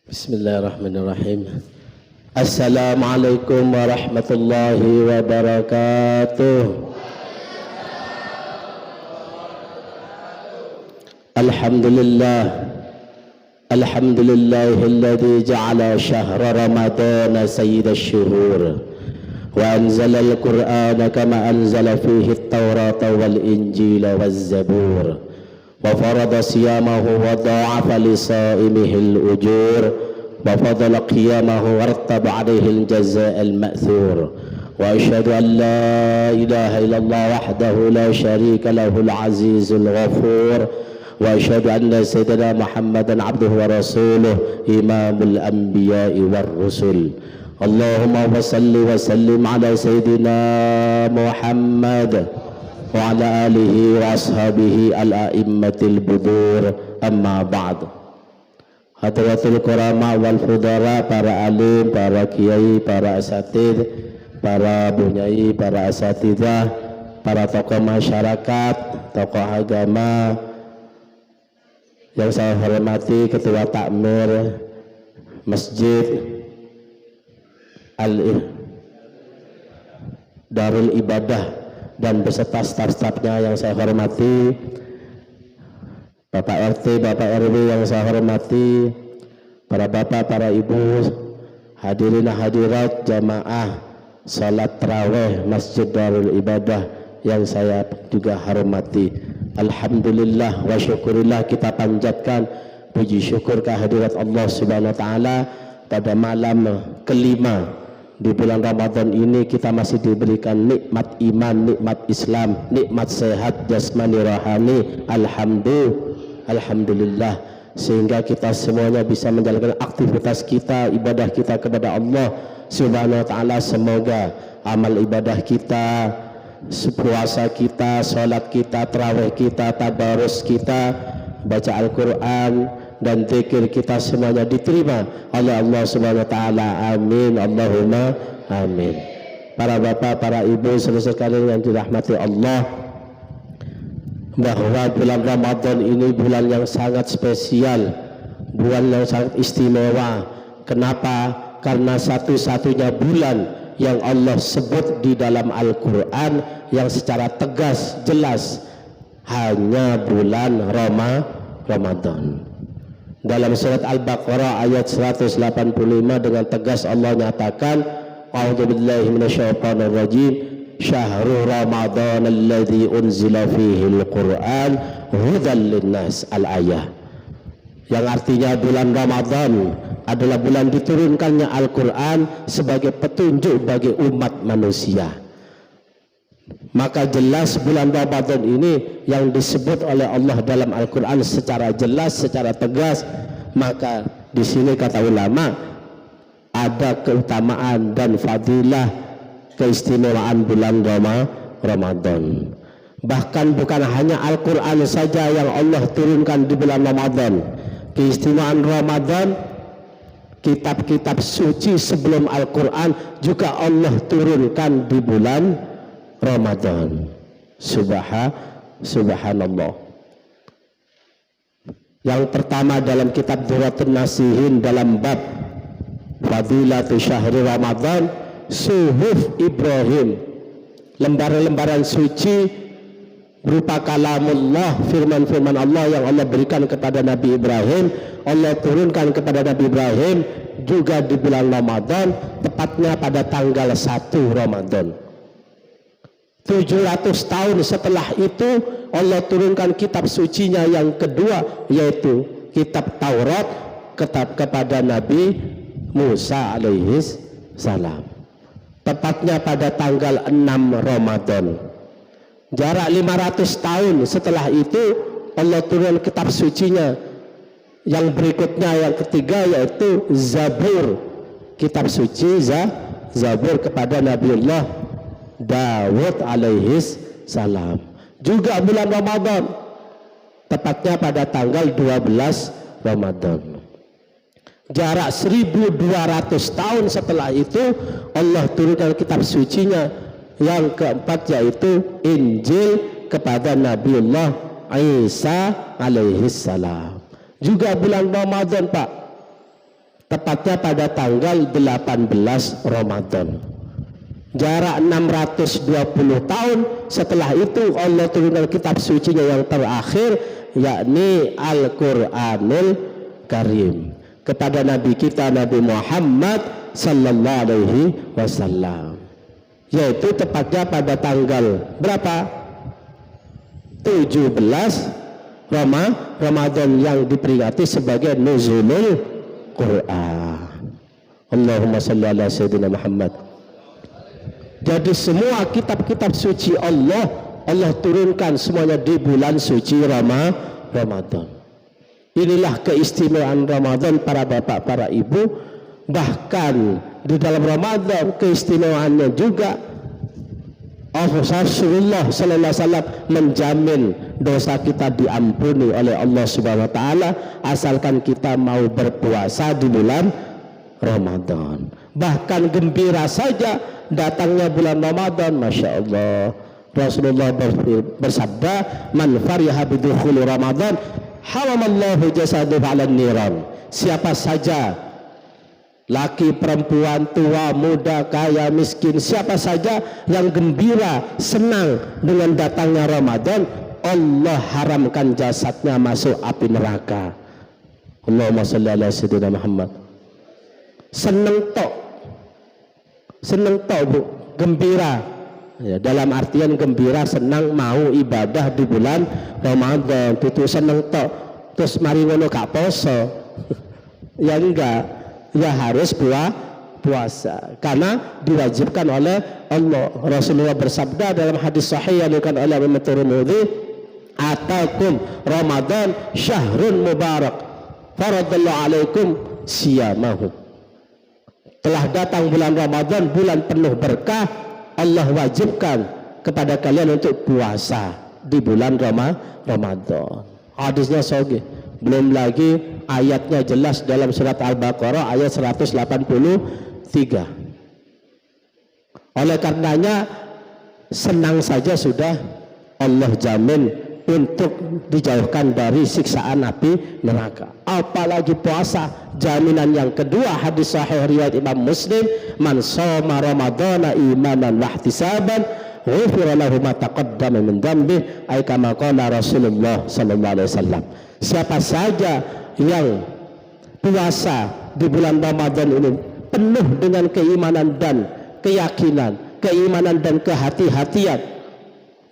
Bismillahirrahmanirrahim. Assalamualaikum warahmatullahi wabarakatuh. Alhamdulillah. Alhamdulillahilladzi ja'ala syahra ramadana sayyidash syuhur wa anzala al-Qur'ana kama anzala fihi at-Taurata wal Injila waz Zabur. وفرض صيامه وضاعف لصائمه الأجور وفضل قيامه وارتب عليه الجزاء المأثور وأشهد أن لا إله إلا الله وحده لا شريك له العزيز الغفور وأشهد أن سيدنا محمدا عبده ورسوله إمام الأنبياء والرسل اللهم صل وسلم على سيدنا محمد وعلى آله وأصحابه الأئمة البدور أما بعد. Hadratul Qurama wal Fudara, para alim, para kiai, para asatid, para bunyai, para asatidah, para tokoh masyarakat, tokoh agama yang saya hormati, Ketua Takmir Masjid Darul Ibadah dan beserta staf-stafnya yang saya hormati, Bapak RT, Bapak RW yang saya hormati, para bapak, para ibu, hadirin hadirat jamaah salat tarawih Masjid Darul Ibadah yang saya juga hormati. Alhamdulillah wa syukurillah, kita panjatkan puji syukur kehadirat Allah Subhanahu wa taala pada malam kelima di bulan Ramadan ini. Kita masih diberikan nikmat iman, nikmat Islam, nikmat sehat jasmani rohani. Alhamdulillah, sehingga kita semuanya bisa menjalankan aktivitas kita, ibadah kita kepada Allah Subhanahu wa taala. Semoga amal ibadah kita, puasa kita, sholat kita, tarawih kita, tabarus kita, baca Al-Quran dan zikir kita semuanya diterima oleh Allah Subhanahu wa taala. Amin, Allahumma amin. Para bapak, para ibu, saudara sekalian yang dirahmati Allah, bahwa bulan Ramadan ini bulan yang sangat spesial, bulan yang sangat istimewa. Kenapa? Karena satu-satunya bulan yang Allah sebut di dalam Al-Quran yang secara tegas, jelas, hanya bulan Ramadan. Dalam surat Al-Baqarah ayat 185 dengan tegas Allah nyatakan, a'udzubillahi minasyaitonir rajim, syahrul ramadhan alladzi unzila fihil Qur'an hudan linnas, al-ayah, yang artinya bulan Ramadan adalah bulan diturunkannya Al-Quran sebagai petunjuk bagi umat manusia. Maka jelas bulan Ramadan ini yang disebut oleh Allah dalam Al-Quran secara jelas, secara tegas. Maka di sini kata ulama, ada keutamaan dan fadilah, keistimewaan bulan Ramadan. Bahkan bukan hanya Al-Quran saja yang Allah turunkan di bulan Ramadan. Keistimewaan Ramadan, kitab-kitab suci sebelum Al-Quran juga Allah turunkan di bulan Ramadan. Subhanallah. Yang pertama dalam kitab Duratun Nasihin dalam bab Fadilatu Syahri Ramadan, Suhuf Ibrahim, lembaran-lembaran suci berupa kalamullah, firman-firman Allah yang Allah berikan kepada Nabi Ibrahim, Allah turunkan kepada Nabi Ibrahim juga di bulan Ramadan, tepatnya pada tanggal 1 Ramadan. 700 tahun setelah itu Allah turunkan kitab sucinya yang kedua, yaitu kitab Taurat kepada Nabi Musa alaihis salam, tepatnya pada tanggal 6 Ramadan. Jarak 500 tahun setelah itu Allah turun kitab sucinya yang berikutnya, yang ketiga, yaitu Zabur, kitab suci Zabur kepada Nabiullah Dawud alaihis salam, juga bulan Ramadan, tepatnya pada tanggal 12 Ramadan. Jarak 1200 tahun setelah itu Allah turunkan kitab sucinya yang keempat, yaitu Injil kepada Nabiullah Isa alaihis salam. Juga bulan Ramadan, Pak. tepatnya pada tanggal 18 Ramadan. Jarak 620 tahun setelah itu Allah turunkan kitab sucinya yang terakhir, yakni Al-Quranul Karim, kepada Nabi kita Nabi Muhammad sallallahu alaihi wasallam, yaitu tepatnya pada tanggal berapa? 17 Ramadan yang diperingati sebagai Nuzulul Quran. Allahumma salli ala Sayyidina Muhammad. Jadi semua kitab-kitab suci Allah turunkan semuanya di bulan suci Ramadan. Inilah keistimewaan Ramadan para bapak, para ibu. Bahkan di dalam Ramadan keistimewaannya juga Rasulullah sallallahu alaihi wasallam menjamin dosa kita diampuni oleh Allah Subhanahu wa taala asalkan kita mau berpuasa di bulan Ramadan. Bahkan gembira saja datangnya bulan Ramadan, Masya Allah. Rasulullah bersabda, man fariha bidukhuli Ramadan haramallahu jasadahu 'alan niran. Siapa saja, laki, perempuan, tua, muda, kaya, miskin, siapa saja yang gembira, senang dengan datangnya Ramadan, Allah haramkan jasadnya masuk api neraka. Allahumma shalli ala sayyidina Muhammad. Seneng tok bu, gembira ya, dalam artian gembira, senang, mau ibadah di bulan Ramadan. Itu seneng tok terus mari ngono gak poso ya enggak, ya harus puasa karena diwajibkan oleh Allah. Rasulullah bersabda dalam hadis sahih yang diriwayatkan oleh Imam Tirmidzi, atakum Ramadan syahrun mubarak faradallahu alaikum siyamahu. Telah datang bulan Ramadan, bulan penuh berkah, Allah wajibkan kepada kalian untuk puasa di bulan Ramadan. Hadisnya sahih. Belum lagi ayatnya jelas dalam surat Al-Baqarah ayat 183. Oleh karenanya senang saja sudah Allah jamin untuk dijauhkan dari siksaan api neraka. Apalagi puasa, jaminan yang kedua, hadis sahih riwayat Imam Muslim, man shoma ramadhana imanan wa ihtisaban ghufira lahu ma taqaddama min dhanbi, ay kama qala Rasulullah sallallahu alaihi wasallam. Siapa saja yang puasa di bulan Ramadan ini penuh dengan keimanan dan keyakinan, keimanan dan kehati-hatian,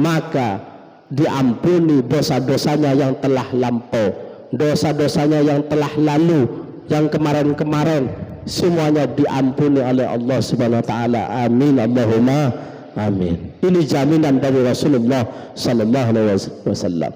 maka diampuni dosa-dosanya yang telah lampau, dosa-dosanya yang telah lalu, yang kemarin-kemarin, semuanya diampuni oleh Allah Subhanahu wa taala. Amin Allahumma amin. Ini jaminan dari Rasulullah sallallahu alaihi wasallam.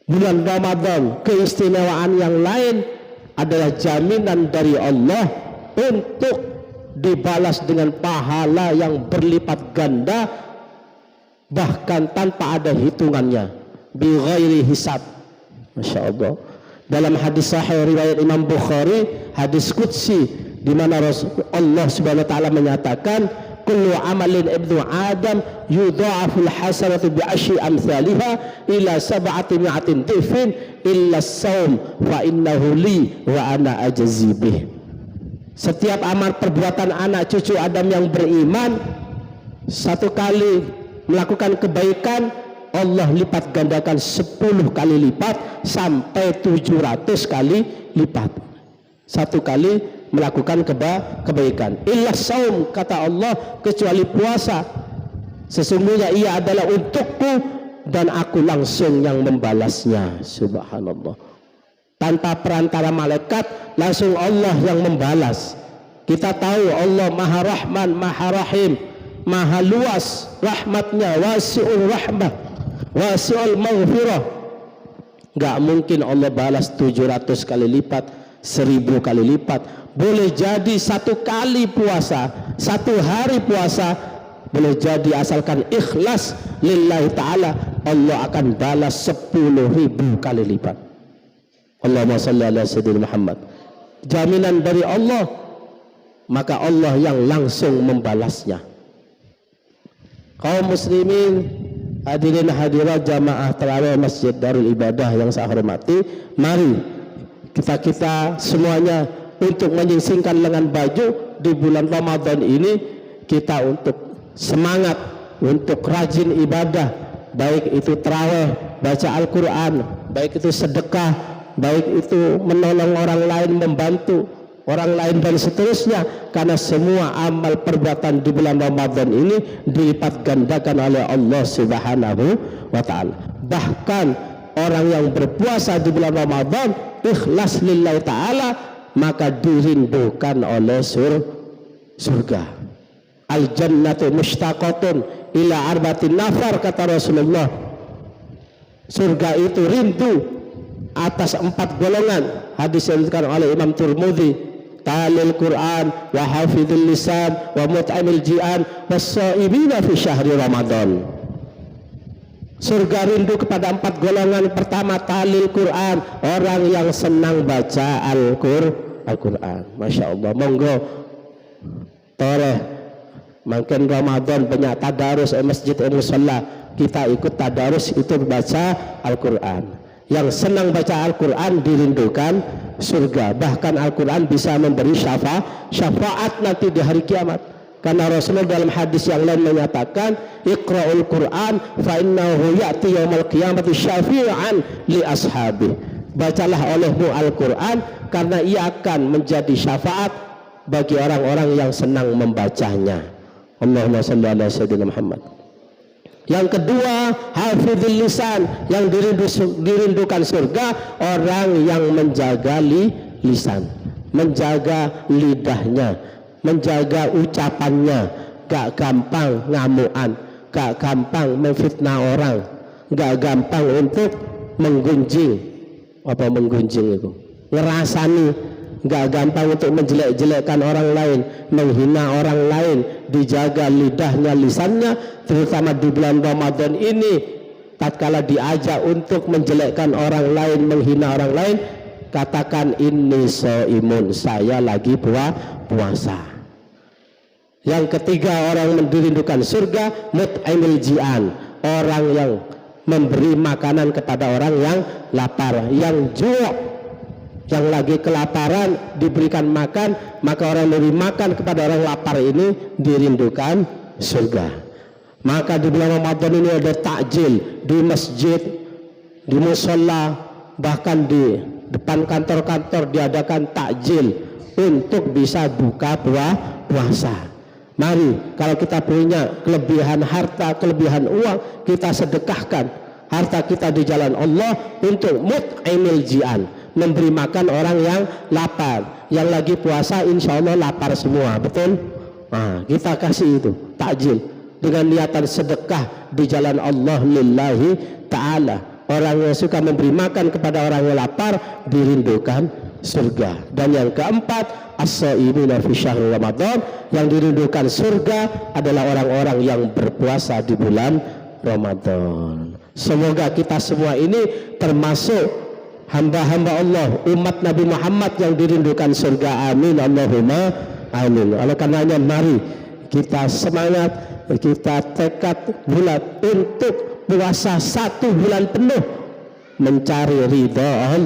Bulan Ramadan, keistimewaan yang lain adalah jaminan dari Allah untuk dibalas dengan pahala yang berlipat ganda, bahkan tanpa ada hitungannya, bi ghairi hisab. Masya Allah. Dalam hadis sahih riwayat Imam Bukhari, hadis qudsi, di mana Allah Subhanahu wa taala menyatakan, kullu amalin ibnu Adam yudha'aful hasanatu bi asyi amsalha ila sab'ati mi'atin dhifin illa as-saum fa innahu li wa ana ajzi bih. Setiap amal perbuatan anak cucu Adam yang beriman, satu kali melakukan kebaikan, Allah lipat gandakan 10 kali lipat sampai 700 kali lipat. Satu kali melakukan kebaikan. Illa saum, kata Allah, kecuali puasa, sesungguhnya ia adalah untukku dan aku langsung yang membalasnya. Subhanallah. Tanpa perantara malaikat, langsung Allah yang membalas. Kita tahu Allah Maha Rahman, Maha Rahim, Maha luas rahmatnya, wasi'ul rahmah, wasi'ul maghfirah. Gak mungkin Allah balas 700 kali lipat, 1000 kali lipat. Boleh jadi satu kali puasa, satu hari puasa, boleh jadi asalkan ikhlas lillahi ta'ala, Allah akan balas 10.000 kali lipat. Allahumma salli ala sayyidina Muhammad. Jaminan dari Allah, maka Allah yang langsung membalasnya. Kaum muslimin, hadirin hadirat jamaah tarawih Masjid Darul Ibadah yang saya hormati, mari kita semuanya untuk menyingsingkan lengan baju di bulan Ramadan ini, kita untuk semangat untuk rajin ibadah, baik itu tarawih, baca Al-Quran, baik itu sedekah, baik itu menolong orang lain, membantu orang lain dan seterusnya, karena semua amal perbuatan di bulan Ramadan ini dilipat gandakan oleh Allah Subhanahu wa Ta'ala. Bahkan orang yang berpuasa di bulan Ramadan ikhlas lillahi ta'ala, maka dirindukan oleh surga. Al jannatu mushtaqatun ila arba'atin nafar, kata Rasulullah. Surga itu rindu atas 4 golongan. Hadis yang dikatakan oleh Imam Tirmidzi, talil Quran wa hafidhul lisan wa mut'amil ji'an was-sha'imina fi syahri Ramadan. Surga rindu kepada 4 golongan. Pertama, talil Quran, orang yang senang baca Al-Quran. Masya Allah, monggo toreh makin Ramadan banyak tadarus masjid musalla, kita ikut tadarus itu baca Al-Quran. Yang senang baca Al-Quran dirindukan surga. Bahkan Al-Quran bisa memberi syafaat nanti di hari kiamat, karena Rasulullah dalam hadis yang lain menyatakan, Iqra'ul Quran fa innahu ya'ti yaumal qiyamati syafi'an li ashabi. Bacalah olehmu Al-Quran, karena ia akan menjadi syafaat bagi orang-orang yang senang membacanya. Allahumma shalli ala sayyidina Muhammad. Yang kedua, hafidhul lisan, yang dirindukan surga, orang yang menjaga lisan, menjaga lidahnya, menjaga ucapannya, gak gampang ngamuan, gak gampang memfitnah orang, gak gampang untuk menggunjing. Apa menggunjing itu? Ngerasani, gak gampang untuk menjelek-jelekkan orang lain, menghina orang lain. Dijaga lidahnya, lisannya, terutama di bulan Ramadan ini. Tatkala diajak untuk menjelekkan orang lain, menghina orang lain, katakan inni shaimun, saya lagi puasa. Yang ketiga, orang yang dirindukan surga, mut'imil ji'an, orang yang memberi makanan kepada orang yang lapar, yang ju', yang lagi kelaparan diberikan makan, maka orang memberi makan kepada orang lapar ini dirindukan surga. Maka di bulan Ramadan ini ada takjil di masjid, di musholla, bahkan di depan kantor-kantor diadakan takjil untuk bisa buka puasa. Mari, kalau kita punya kelebihan harta, kelebihan uang, kita sedekahkan harta kita di jalan Allah untuk mut'imil ji'an, memberi makan orang yang lapar. Yang lagi puasa insya Allah lapar semua, betul? Nah, kita kasih itu takjil dengan niatan sedekah di jalan Allah lillahi ta'ala. Orang yang suka memberi makan kepada orang yang lapar dirindukan surga. Dan yang keempat, as-shaimuna fi syahri Ramadan, yang dirindukan surga adalah orang-orang yang berpuasa di bulan Ramadan. Semoga kita semua ini termasuk hamba-hamba Allah, umat Nabi Muhammad yang dirindukan surga. Amin, Allahumma amin. Oleh karenanya mari kita semangat, kita tekad bulat untuk puasa 1 bulan penuh mencari ridha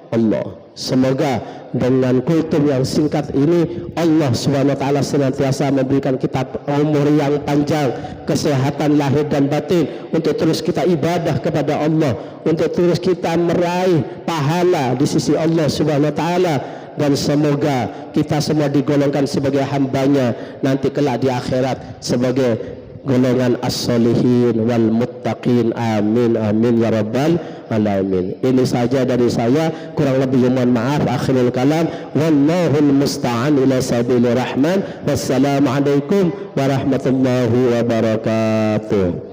Allah. Semoga dengan kultum yang singkat ini Allah Subhanahu wa taala senantiasa memberikan kita umur yang panjang, kesehatan lahir dan batin, untuk terus kita ibadah kepada Allah, untuk terus kita meraih pahala di sisi Allah Subhanahu wa taala, dan semoga kita semua digolongkan sebagai hambanya nanti kelak di akhirat sebagai golongan as-solihin wal muttaqin. Amin amin ya rabbal alamin. Ini saja dari saya, kurang lebih mohon maaf. Akhirul kalam, wallahul musta'an ila sabilir rahman. Wassalamualaikum warahmatullahi wabarakatuh.